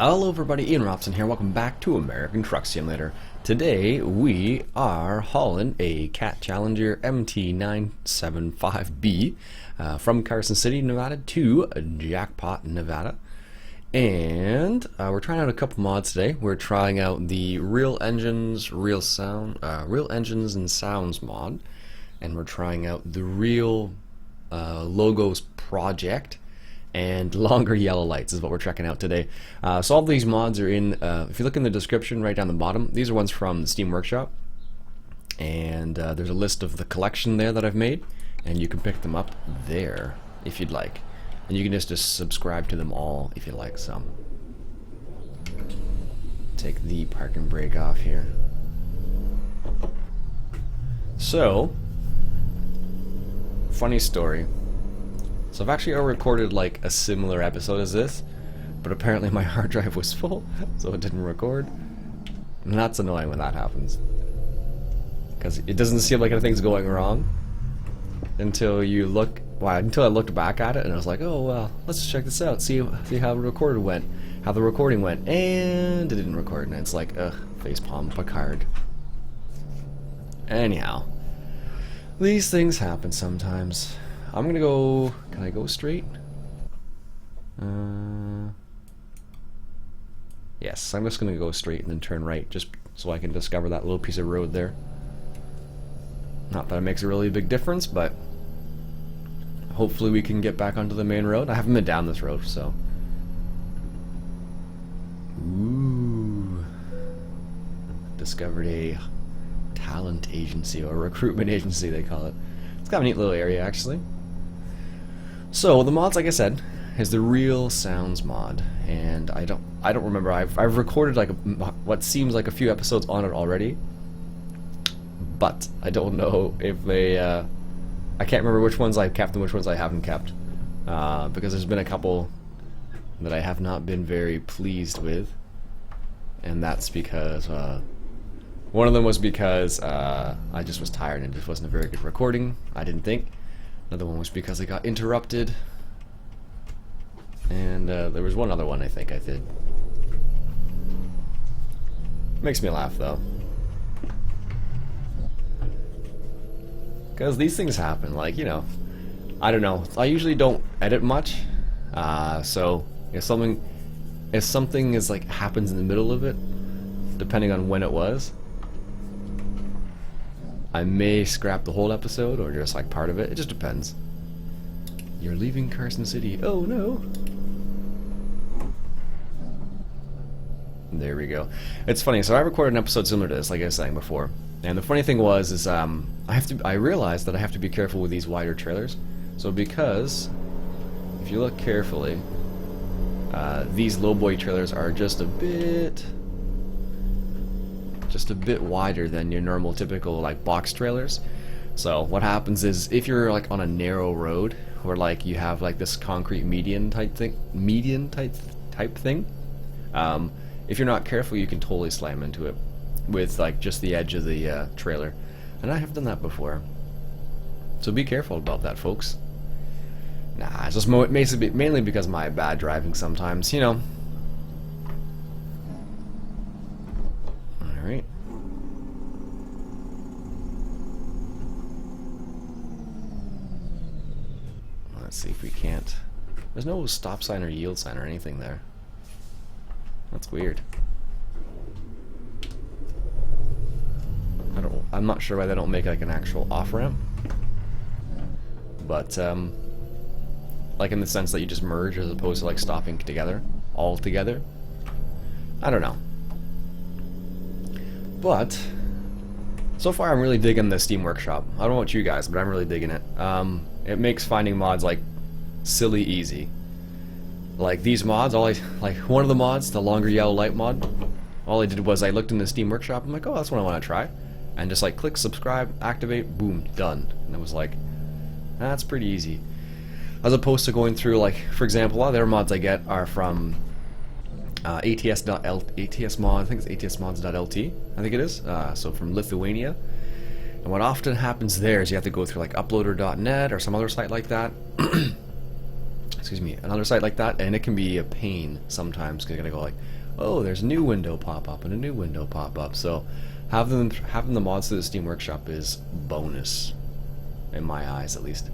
Hello everybody, Iain Robson here. Welcome back to American Truck Simulator. Today we are hauling a Cat Challenger MT975B from Carson City, Nevada to Jackpot, Nevada. And we're trying out a couple mods today. We're trying out the Real Engines and Sounds mod, and we're trying out the Real Logos Project and Longer Yellow Lights is what we're checking out today. So all these mods are in, if you look in the description right down the bottom, these are ones from the Steam Workshop, and there's a list of the collection there that I've made, and you can pick them up there if you'd like, and you can just subscribe to them all if you like some. Take the parking brake off here. So, funny story. So I've actually already recorded like a similar episode as this, but apparently my hard drive was full, so it didn't record. And that's annoying when that happens, because it doesn't seem like anything's going wrong until you look. Well, until I looked back at it and I was like, oh well, let's just check this out, see how the recording went, and it didn't record, and it's like, ugh, facepalm Picard. Anyhow, these things happen sometimes. I'm gonna go. Can I go straight? Yes, I'm just gonna go straight and then turn right, just so I can discover that little piece of road there. Not that it makes a really big difference, but hopefully we can get back onto the main road. I haven't been down this road, so. Ooh. Discovered a talent agency, or recruitment agency they call it. It's kind of a neat little area actually. So the mods, like I said, is the Real Sounds mod, and I don't remember. I've recorded like what seems like a few episodes on it already, but I don't know if they. I can't remember which ones I've kept and which ones I haven't kept, because there's been a couple that I have not been very pleased with, and that's because one of them was because I just was tired and it just wasn't a very good recording. I didn't think. Another one was because I got interrupted, and there was one other one I think I did. Makes me laugh though, because these things happen. Like, you know, I don't know. I usually don't edit much, so if something is like happens in the middle of it, depending on when it was, I may scrap the whole episode or just like part of it. It just depends. You're leaving Carson City. Oh no. There we go. It's funny. So I recorded an episode similar to this, like I was saying before. And the funny thing is I realized that I have to be careful with these wider trailers. So because if you look carefully, these lowboy trailers are just a bit wider than your normal typical like box trailers. So what happens is, if you're like on a narrow road where like you have like this concrete median type thing, if you're not careful, you can totally slam into it with like just the edge of the trailer, and I have done that before. So be careful about that, folks. Nah, it's just mainly because of my bad driving sometimes, you know. Alright. Let's see if we can't. There's no stop sign or yield sign or anything there. That's weird. I'm not sure why they don't make like an actual off-ramp. But like in the sense that you just merge as opposed to like stopping together, all together. I don't know. But so far I'm really digging the Steam Workshop. I don't know about you guys, but I'm really digging it. It makes finding mods like silly easy. Like these mods, like one of the mods, the Longer Yellow Light mod, all I did was I looked in the Steam Workshop. I'm like, oh, that's what I want to try, and just like click subscribe, activate, boom, done. And it was like, that's pretty easy. As opposed to going through, like, for example, a lot of their mods I get are from ATS mod, I think it's ATSmods.lt, I think it is, so from Lithuania. And what often happens there is you have to go through like uploader.net or some other site like that excuse me, another site like that, and it can be a pain sometimes. Cause you're gonna go like, oh, there's a new window pop up and a new window pop up. So having the mods to the Steam Workshop is bonus, in my eyes at least.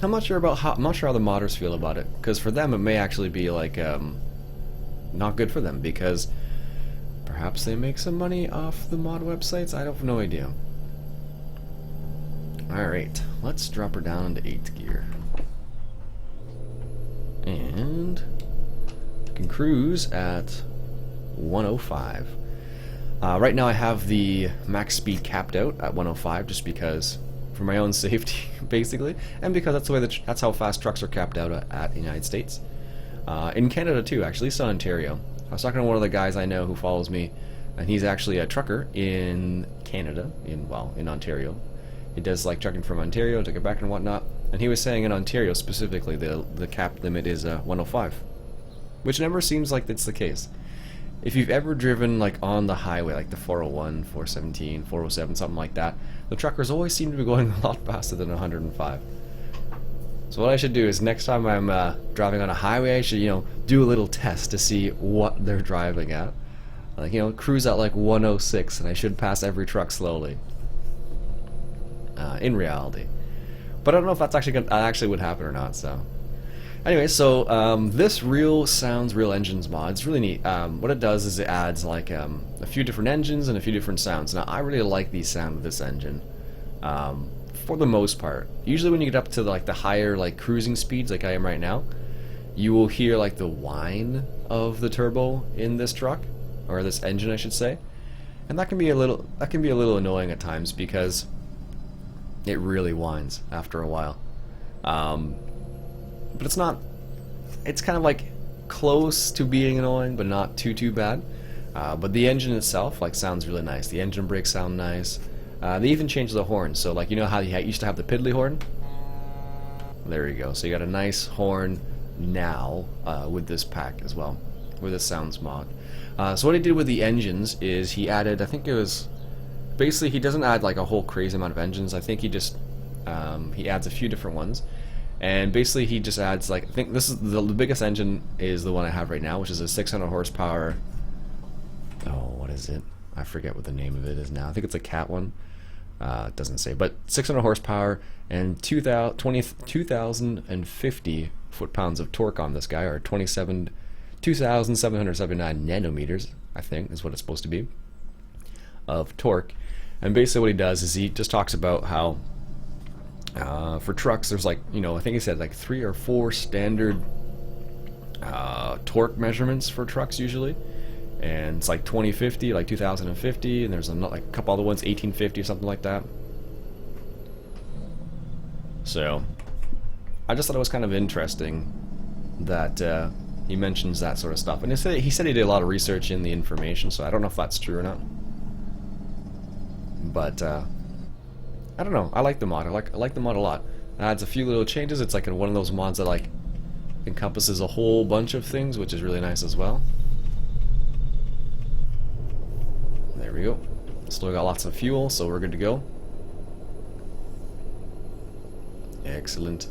I'm not sure how the modders feel about it, because for them it may actually be like not good for them, because perhaps they make some money off the mod websites. I have no idea. Alright, let's drop her down into 8th gear. And we can cruise at 105. Right now I have the max speed capped out at 105 just because, for my own safety, basically, and because that's the way that's how fast trucks are capped out at the United States. In Canada too, actually, so Ontario. I was talking to one of the guys I know who follows me, and he's actually a trucker in Canada, in Ontario. He does like trucking from Ontario to Quebec and whatnot, and he was saying in Ontario specifically the cap limit is 105, which never seems like it's the case. If you've ever driven like on the highway, like the 401, 417, 407, something like that, the truckers always seem to be going a lot faster than 105. So what I should do is next time I'm driving on a highway, I should, do a little test to see what they're driving at. Like, cruise at like 106, and I should pass every truck slowly. In reality. But I don't know if that's actually would happen or not, so. Anyway, so this Real Sounds, Real Engines mod, it's really neat. What it does is it adds like a few different engines and a few different sounds. Now, I really like the sound of this engine. For the most part. Usually when you get up to like the higher like cruising speeds like I am right now, you will hear like the whine of the turbo in this truck, or this engine I should say. And that can be a little annoying at times because it really whines after a while. But it's kind of like close to being annoying, but not too bad. But the engine itself like sounds really nice. The engine brakes sound nice. They even changed the horn, so like how you used to have the piddly horn? There you go. So you got a nice horn now with this pack as well, with this sounds mod. So what he did with the engines is he added, I think it was, basically he doesn't add like a whole crazy amount of engines. I think he just he adds a few different ones, and basically he just adds like, I think this is the biggest engine is the one I have right now, which is a 600 horsepower. Oh, what is it? I forget what the name of it is now. I think it's a Cat one. It doesn't say, but 600 horsepower and 2,050 foot-pounds of torque on this guy, or 2,779 nanometers, I think, is what it's supposed to be, of torque. And basically what he does is he just talks about how for trucks there's like, I think he said like 3 or 4 standard torque measurements for trucks usually. And it's like 2050, like 2050, and there's like a couple other ones, 1850 or something like that. So I just thought it was kind of interesting that he mentions that sort of stuff. And he said he did a lot of research in the information, so I don't know if that's true or not. But I don't know. I like the mod. I like the mod a lot. It adds a few little changes. It's like one of those mods that like encompasses a whole bunch of things, which is really nice as well. There we go. Still got lots of fuel, so we're good to go. Excellent.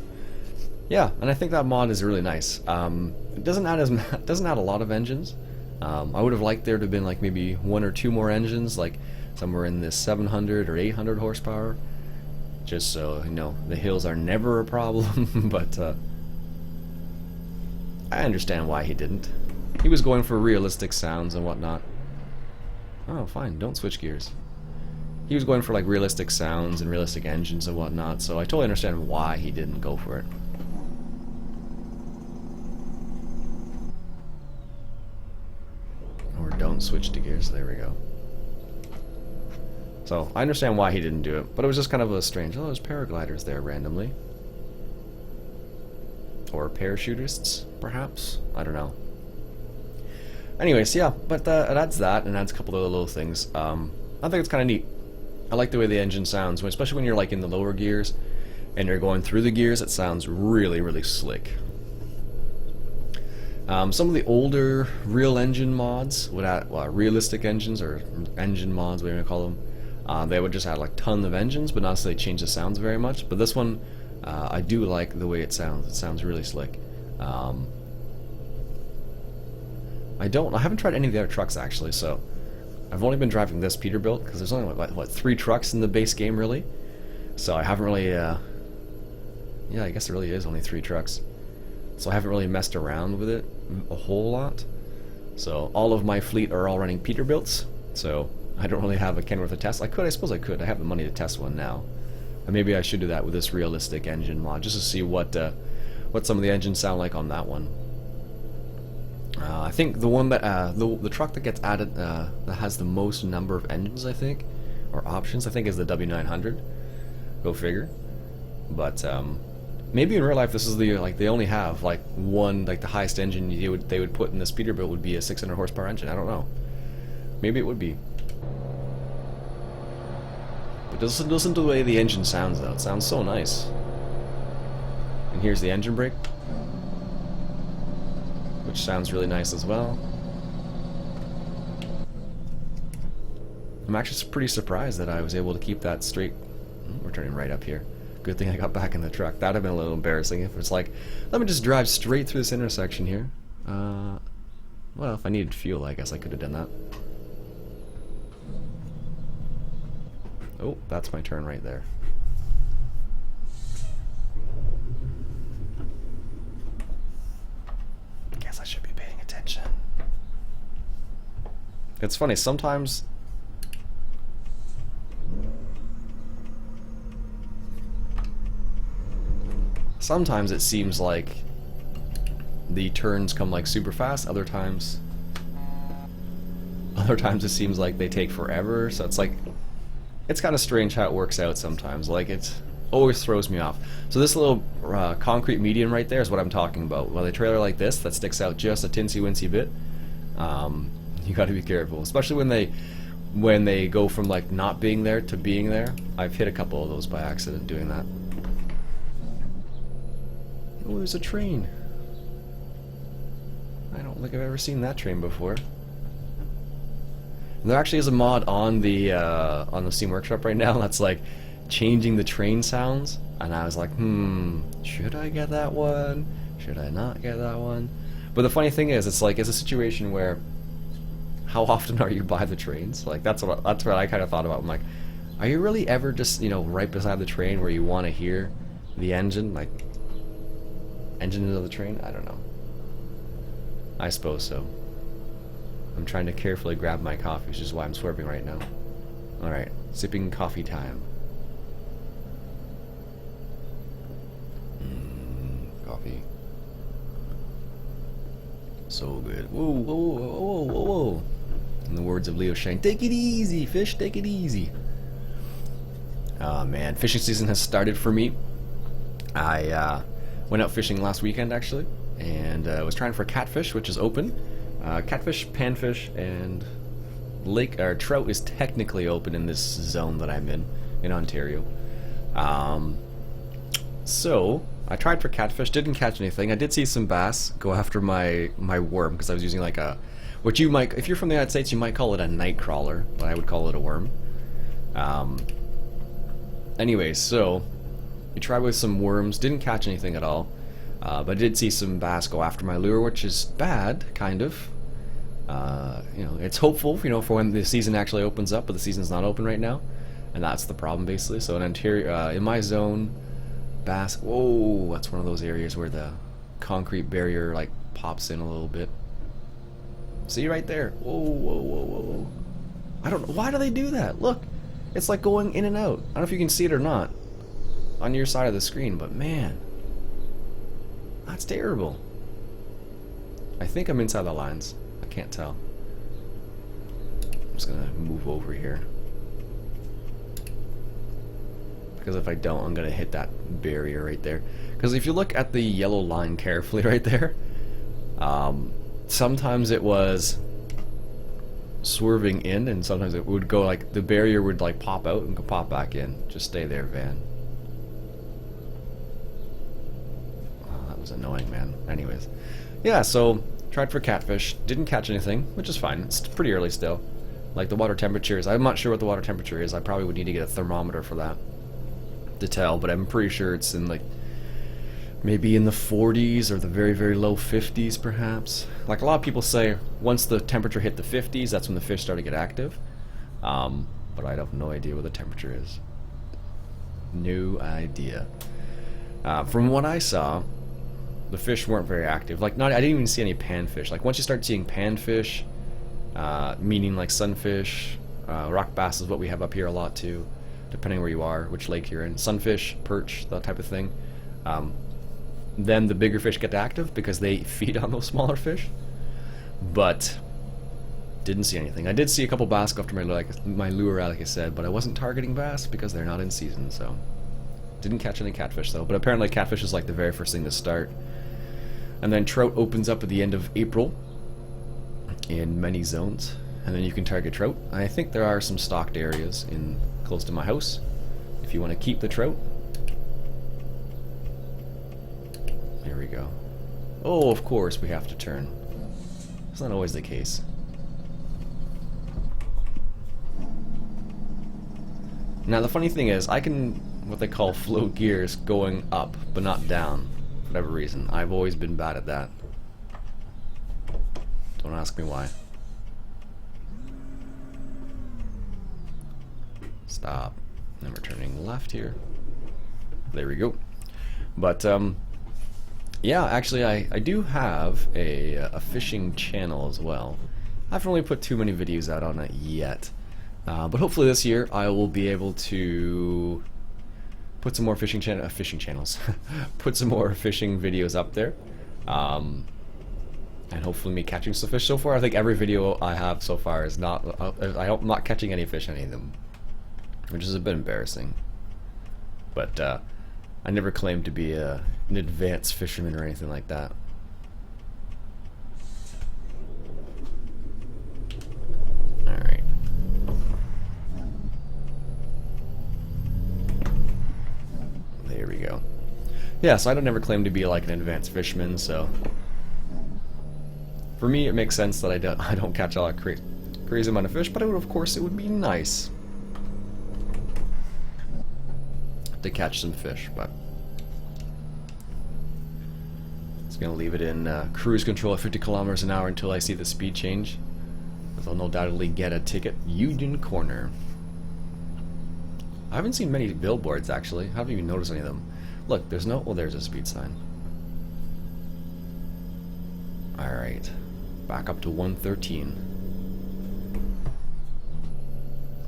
Yeah, and I think that mod is really nice. It doesn't add a lot of engines. I would have liked there to have been like maybe 1 or 2 more engines, like somewhere in this 700 or 800 horsepower, just so the hills are never a problem. But I understand why he didn't. He was going for realistic sounds and whatnot. Oh, fine, don't switch gears. He was going for like realistic sounds and realistic engines and whatnot, so I totally understand why he didn't go for it. Or don't switch to gears, there we go. So, I understand why he didn't do it, but it was just kind of a strange, there's paragliders there randomly. Or parachutists, perhaps? I don't know. Anyways, yeah, but it adds that, and adds a couple of other little things. I think it's kind of neat. I like the way the engine sounds, especially when you're like in the lower gears, and you're going through the gears, it sounds really, really slick. Some of the older real engine mods would add, realistic engines, or engine mods, whatever you call them, they would just add like tons of engines, but not necessarily change the sounds very much. But this one, I do like the way it sounds. It sounds really slick. Um, I haven't tried any of the other trucks actually, so I've only been driving this Peterbilt because there's only what 3 trucks in the base game really, so I haven't really yeah, I guess there really is only 3 trucks, so I haven't really messed around with it a whole lot. So all of my fleet are all running Peterbilts, so I don't really have a Kenworth to test. I suppose I could. I have the money to test one now, and maybe I should do that with this realistic engine mod just to see what some of the engines sound like on that one. I think the one that the truck that gets added that has the most number of engines, I think, or options, I think, is the W900. Go figure. But maybe in real life this is the they only have one, the highest engine they would put in this Peterbilt would be a 600 horsepower engine. I don't know. Maybe it would be. But listen to the way the engine sounds though. It sounds so nice. And here's the engine brake, which sounds really nice as well. I'm actually pretty surprised that I was able to keep that straight. We're turning right up here. Good thing I got back in the truck. That'd have been a little embarrassing if it's like, let me just drive straight through this intersection here. Well, if I needed fuel, I guess I could have done that. Oh, that's my turn right there. Guess I should be paying attention. It's funny, sometimes it seems like the turns come super fast, other times it seems like they take forever, so it's kind of strange how it works out sometimes. It always throws me off. So this little concrete median right there is what I'm talking about. Well, a trailer like this that sticks out just a tinsy-wincy bit, you got to be careful, especially when they go from not being there to being there. I've hit a couple of those by accident doing that. Oh, there's a train. I don't think I've ever seen that train before. And there actually is a mod on the Steam Workshop right now that's changing the train sounds, and I was like, should I get that one? Should I not get that one? But the funny thing is, it's a situation where, how often are you by the trains? That's what I kind of thought about. I'm like, are you really ever just right beside the train where you want to hear the engine, engine of the train? I don't know. I suppose so. I'm trying to carefully grab my coffee, which is why I'm swerving right now. Alright, sipping coffee time. Coffee. So good. Whoa, whoa, whoa, whoa, whoa, whoa. In the words of Leo Shane, take it easy, fish, take it easy. Oh man, fishing season has started for me. I went out fishing last weekend actually, and was trying for catfish, which is open. Catfish, panfish, and trout is technically open in this zone that I'm in Ontario. So I tried for catfish, didn't catch anything. I did see some bass go after my worm because I was using what you might, if you're from the United States, you might call it a night crawler, but I would call it a worm. Anyways, so we tried with some worms, didn't catch anything at all. But I did see some bass go after my lure, which is bad, kind of. It's hopeful, for when the season actually opens up, but the season's not open right now, and that's the problem basically. So in my zone, bass. Whoa, that's one of those areas where the concrete barrier pops in a little bit. See right there. Whoa, whoa, whoa, whoa, whoa. I don't know. Why do they do that? Look, it's going in and out. I don't know if you can see it or not on your side of the screen, but man, that's terrible. I think I'm inside the lines. I can't tell. I'm just gonna move over here, because if I don't, I'm gonna hit that barrier right there. Because if you look at the yellow line carefully right there, sometimes it was swerving in, and sometimes it would go the barrier would pop out and go pop back in. Just stay there, van. Oh, that was annoying, man. Anyways, yeah, so tried for catfish, didn't catch anything, which is fine. It's pretty early still. The water temperature is, I'm not sure what the water temperature is. I probably would need to get a thermometer for that to tell, but I'm pretty sure it's in maybe in the 40s or the very, very low 50s perhaps. Like a lot of people say, once the temperature hit the 50s, that's when the fish start to get active. But I have no idea what the temperature is. No idea. From what I saw, the fish weren't very active. Like, I didn't even see any panfish. Like, once you start seeing panfish, meaning like sunfish, rock bass is what we have up here a lot too, depending where you are, which lake you're in. Sunfish, perch, that type of thing. Then the bigger fish get active because they feed on those smaller fish. But didn't see anything. I did see a couple bass go after my lure, like I said, but I wasn't targeting bass because they're not in season, so didn't catch any catfish though. But apparently catfish is like the very first thing to start. And then trout opens up at the end of April in many zones, and then you can target trout. I think there are some stocked areas in close to my house if you want to keep the trout. There we go. Oh, of course we have to turn. It's not always the case. Now the funny thing is, I can what they call float gears going up, but not down, for whatever reason. I've always been bad at that. Don't ask me why. Stop. Then we're turning left here. There we go. But yeah, actually I do have a fishing channel as well. I haven't really put too many videos out on it yet. But hopefully this year I will be able to put some more fishing channels, put some more fishing videos up there, and hopefully me catching some fish. So far, I think every video I have so far is not. I'm not catching any fish, any of them, which is a bit embarrassing. But I never claimed to be an advanced fisherman or anything like that. Alright. There we go. Yeah, so I don't never claim to be like an advanced fisherman, so for me it makes sense that I don't catch a lot of crazy amount of fish, but of course it would be nice to catch some fish. But it's gonna leave it in cruise control at 50 kilometers an hour until I see the speed change, because I'll no doubtedly get a ticket. Union Corner. I haven't seen many billboards actually. I haven't even noticed any of them. Look, there's no. Oh, there's a speed sign. Alright. Back up to 113.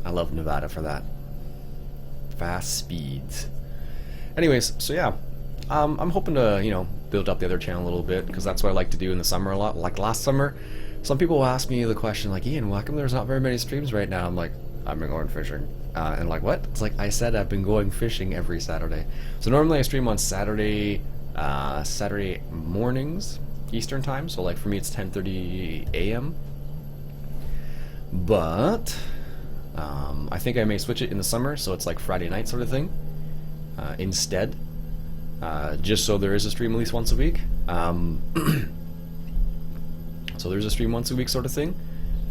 I love Nevada for that. Fast speeds. Anyways, so yeah. I'm hoping to, you know, build up the other channel a little bit, because that's what I like to do in the summer a lot. Like last summer, some people will ask me the question like, Ian, how come there's not very many streams right now? I'm like, I've been going fishing. And like, what? It's like, I said I've been going fishing every Saturday. So normally I stream on Saturday mornings, Eastern time. So like for me it's 10:30 a.m. But I think I may switch it in the summer, so it's like Friday night sort of thing instead. Just so there is a stream at least once a week. So there's a stream once a week sort of thing,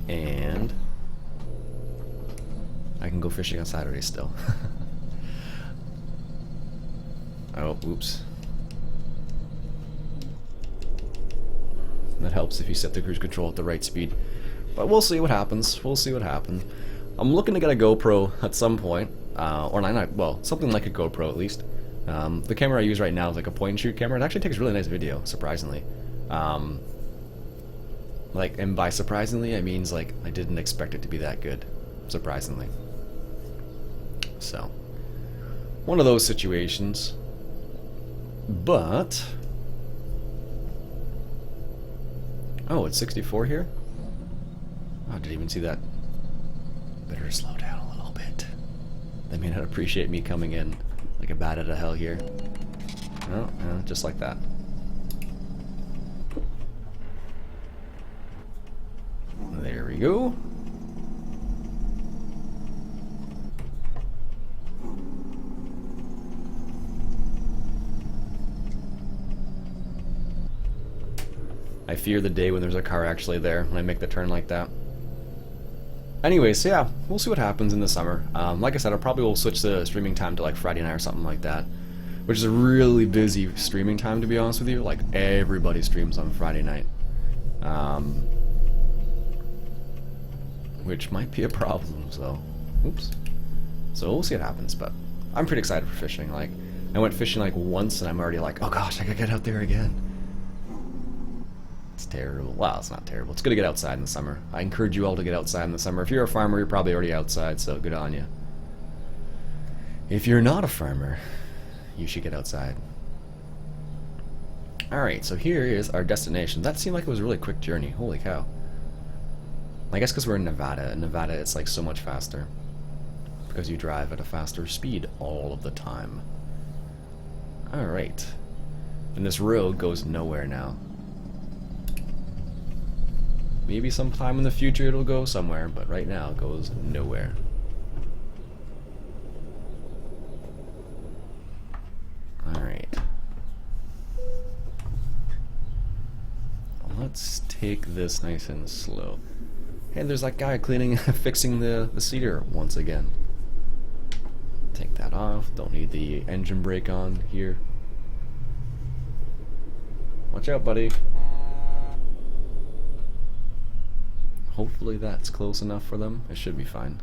and I can go fishing on Saturday still. Oh, oops. That helps if you set the cruise control at the right speed. But we'll see what happens. We'll see what happens. I'm looking to get a GoPro at some point, or not, well, something like a GoPro at least. The camera I use right now is like a point and shoot camera. It actually takes really nice video, surprisingly. Like, and by surprisingly, I means like I didn't expect it to be that good, surprisingly. So, one of those situations. But oh, it's 64 here? Oh, I didn't even see that. Better slow down a little bit. They may not appreciate me coming in like a bat out of hell here. No, no, just like that. There we go. I fear the day when there's a car actually there, when I make the turn like that. Anyways, so yeah, we'll see what happens in the summer. Like I said, I probably will switch the streaming time to like Friday night or something like that. which is a really busy streaming time, to be honest with you. Like, everybody streams on Friday night. Which might be a problem, so... Oops. So we'll see what happens, but I'm pretty excited for fishing. Like, I went fishing like once and I'm already like, oh gosh, I gotta get out there again. It's terrible. Well, it's not terrible. It's good to get outside in the summer. I encourage you all to get outside in the summer. If you're a farmer, you're probably already outside, so good on you. If you're not a farmer, you should get outside. Alright, so here is our destination. That seemed like it was a really quick journey. Holy cow. I guess because we're in Nevada. In Nevada, it's like so much faster. Because you drive at a faster speed all of the time. Alright. And this road goes nowhere now. Maybe sometime in the future it'll go somewhere, but right now it goes nowhere. Alright. Let's take this nice and slow. Hey, there's that guy fixing the cedar once again. Take that off. Don't need the engine brake on here. Watch out, buddy. Hopefully that's close enough for them. It should be fine.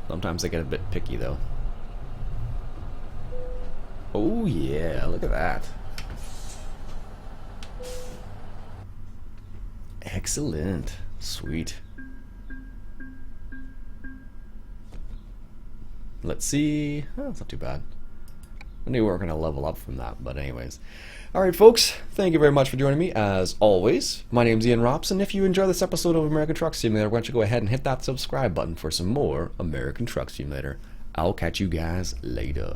Sometimes they get a bit picky, though. Oh yeah, look at that. Excellent. Sweet. Let's see. Oh, it's not too bad. I knew we weren't going to level up from that, but anyways. Alright folks, thank you very much for joining me as always. My name's Iain Robson. If you enjoyed this episode of American Truck Simulator, why don't you go ahead and hit that subscribe button for some more American Truck Simulator. I'll catch you guys later.